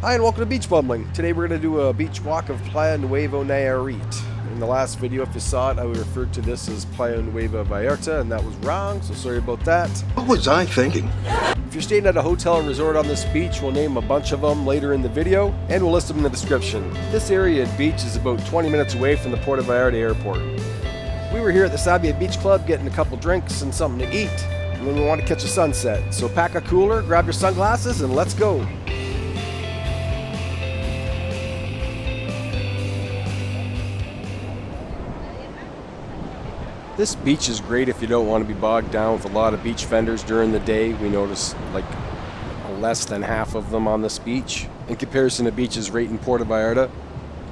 Hi and welcome to Beach Bumbling. Today we're going to do a beach walk of Playa Nuevo Nayarit. In the last video, if you saw it, I referred to this as Playa Nuevo Vallarta, and that was wrong, so sorry about that. What was I thinking? If you're staying at a hotel or resort on this beach, we'll name a bunch of them later in the video, and we'll list them in the description. This area of beach is about 20 minutes away from the Puerto Vallarta airport. We were here at the Sabbia Beach Club getting a couple drinks and something to eat, and then we want to catch a sunset. So pack a cooler, grab your sunglasses, and let's go. This beach is great if you don't want to be bogged down with a lot of beach vendors during the day. We notice like less than half of them on this beach in comparison to beaches right in Puerto Vallarta.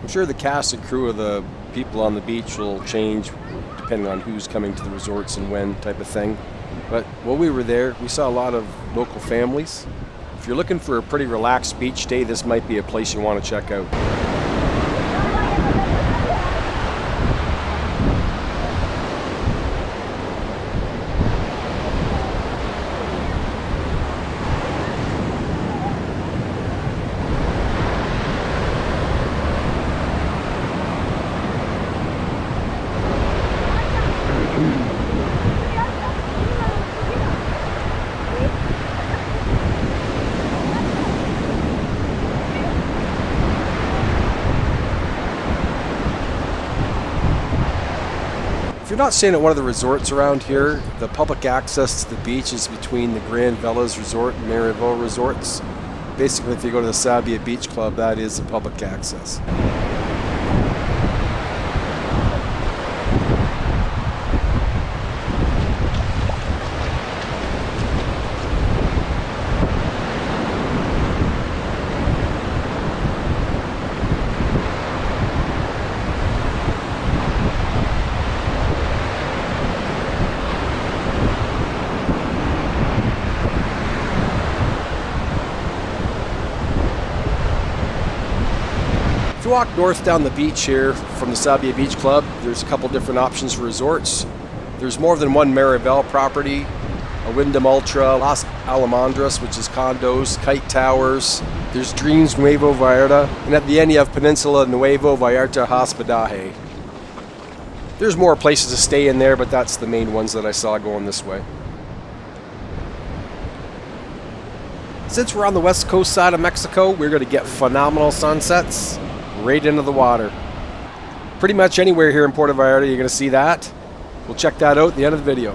I'm sure the cast and crew of the people on the beach will change depending on who's coming to the resorts and when type of thing. But while we were there, we saw a lot of local families. If you're looking for a pretty relaxed beach day, this might be a place you want to check out. If you're not staying at one of the resorts around here, the public access to the beach is between the Grand Villas Resort and Marival Resorts. Basically, if you go to the Sabbia Beach Club, that is the public access. If you walk north down the beach here from the Sabbia Beach Club, there's a couple different options for resorts. There's more than one Marival property, a Wyndham Ultra, Las Almendras, which is condos, Kite Towers. There's Dreams Nuevo Vallarta, and at the end you have Peninsula Nuevo Vallarta Hospedaje. There's more places to stay in there, but that's the main ones that I saw going this way. Since we're on the west coast side of Mexico, we're going to get phenomenal sunsets right into the water. Pretty much anywhere here in Puerto Vallarta you're going to see that. We'll check that out at the end of the video.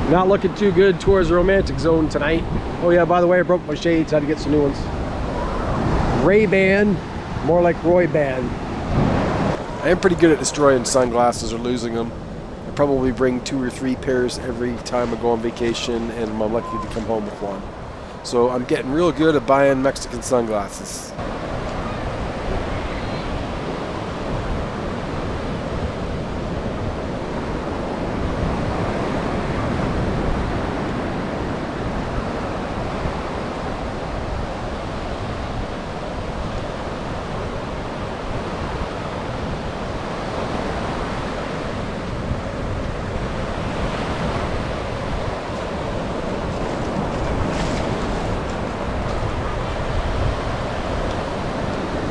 Not looking too good towards the romantic zone tonight. Oh yeah, by the way, I broke my shades, had to get some new ones. Ray-Ban, more like Roy-Ban. I am pretty good at destroying sunglasses or losing them. I probably bring 2 or 3 pairs every time I go on vacation, and I'm lucky to come home with one. So I'm getting real good at buying Mexican sunglasses.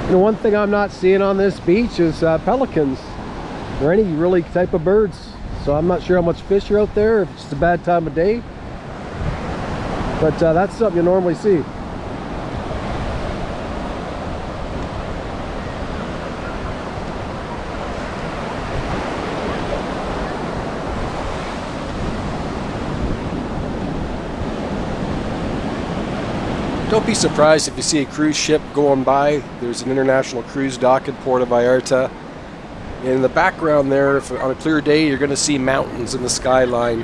You know, one thing I'm not seeing on this beach is pelicans or any really type of birds. So I'm not sure how much fish are out there, if it's just a bad time of day. But that's something you normally see. Don't be surprised if you see a cruise ship going by. There's an international cruise dock in Puerto Vallarta. In the background there, on a clear day, you're going to see mountains in the skyline.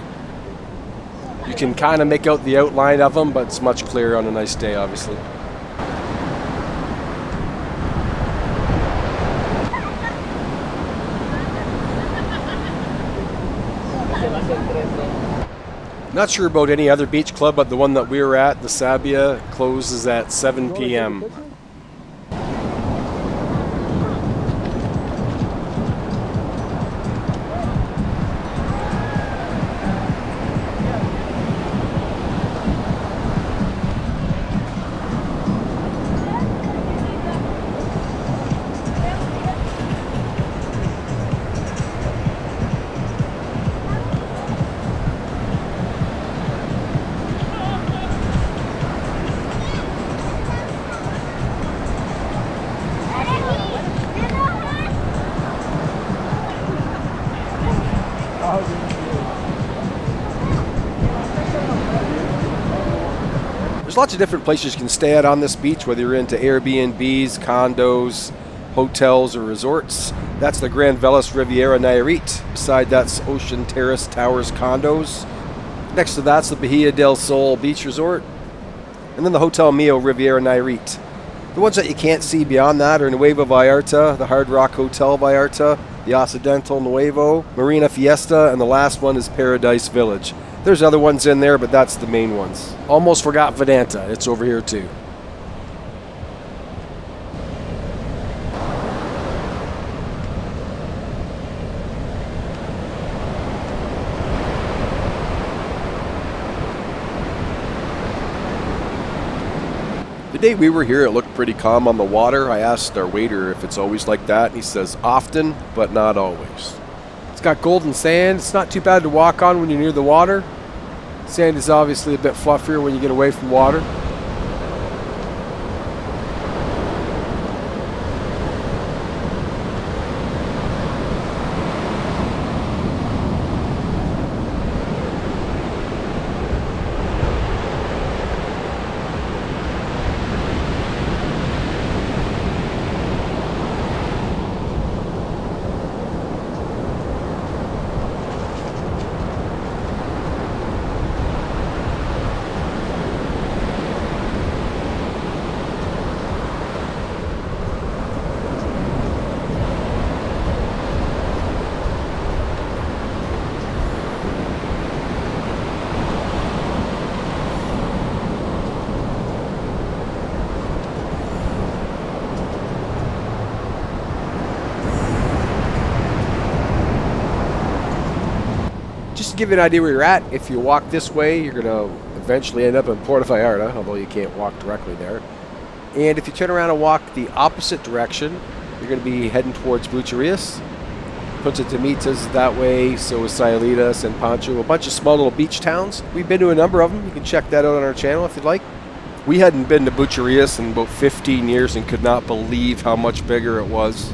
You can kind of make out the outline of them, but it's much clearer on a nice day, obviously. Not sure about any other beach club, but the one that we were at, the Sabbia, closes at 7 p.m. There's lots of different places you can stay at on this beach, whether you're into Airbnbs, condos, hotels, or resorts. That's the Grand Velas Riviera Nayarit. Beside that's Ocean Terrace Towers condos. Next to that's the Bahia del Sol Beach Resort. And then the Hotel Mio Riviera Nayarit. The ones that you can't see beyond that are Nuevo Vallarta, the Hard Rock Hotel Vallarta, the Occidental Nuevo, Marina Fiesta, and the last one is Paradise Village. There's other ones in there, but that's the main ones. Almost forgot Vedanta. It's over here too. The day we were here, it looked pretty calm on the water. I asked our waiter if it's always like that, and he says often, but not always. It's got golden sand. It's not too bad to walk on when you're near the water. Sand is obviously a bit fluffier when you get away from water. Just to give you an idea where you're at, if you walk this way, you're going to eventually end up in Puerto Vallarta, although you can't walk directly there. And if you turn around and walk the opposite direction, you're going to be heading towards Bucharest. Punta Timitas that way, so is Sayulita, San Pancho, a bunch of small little beach towns. We've been to a number of them. You can check that out on our channel if you'd like. We hadn't been to Bucharest in about 15 years and could not believe how much bigger it was.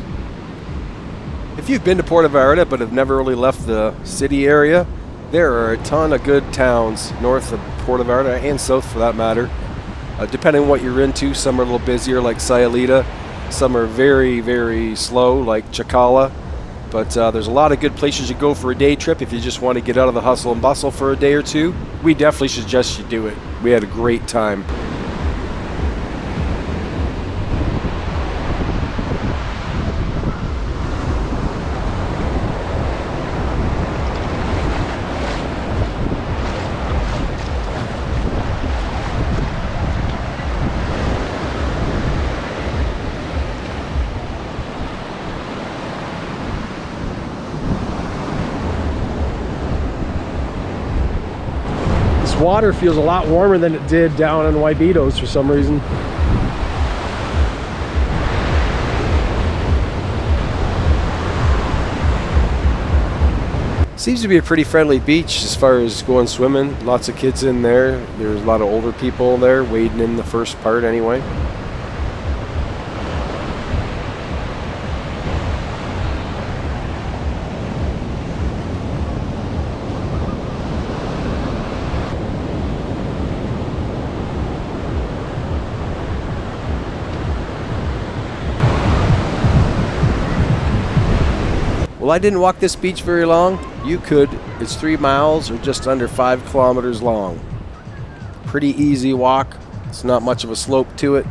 If you've been to Puerto Vallarta but have never really left the city area, there are a ton of good towns north of Puerto Vallarta and south for that matter. Depending on what you're into, some are a little busier like Sayulita, some are very, very slow like Chacala. But there's a lot of good places you go for a day trip if you just want to get out of the hustle and bustle for a day or two. We definitely suggest you do it. We had a great time. Water feels a lot warmer than it did down in Ybitos for some reason. Seems to be a pretty friendly beach as far as going swimming. Lots of kids in there. There's a lot of older people there wading in the first part anyway. Well, I didn't walk this beach very long. You could. It's 3 miles or just under 5 kilometers long. Pretty easy walk. It's not much of a slope to it.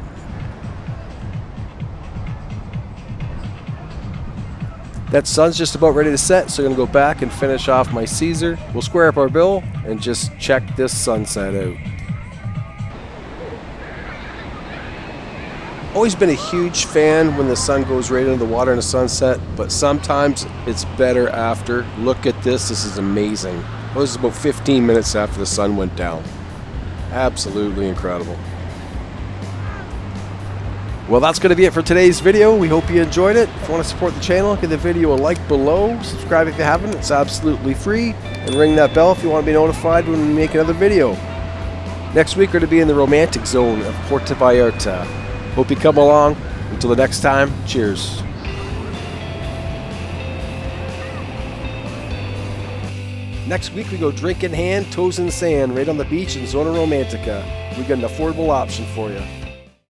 That sun's just about ready to set, so I'm going to go back and finish off my Caesar. We'll square up our bill and just check this sunset out. Always been a huge fan when the sun goes right into the water in the sunset, but sometimes it's better after. Look at this. This is amazing. Well, this is about 15 minutes after the sun went down. Absolutely incredible. Well, that's going to be it for today's video. We hope you enjoyed it. If you want to support the channel, give the video a like below. Subscribe if you haven't. It's absolutely free. And ring that bell if you want to be notified when we make another video. Next week, we're going to be in the romantic zone of Puerto Vallarta. Hope you come along. Until the next time, cheers. Next week we go drink in hand, toes in sand, right on the beach in Zona Romantica. we got an affordable option for you.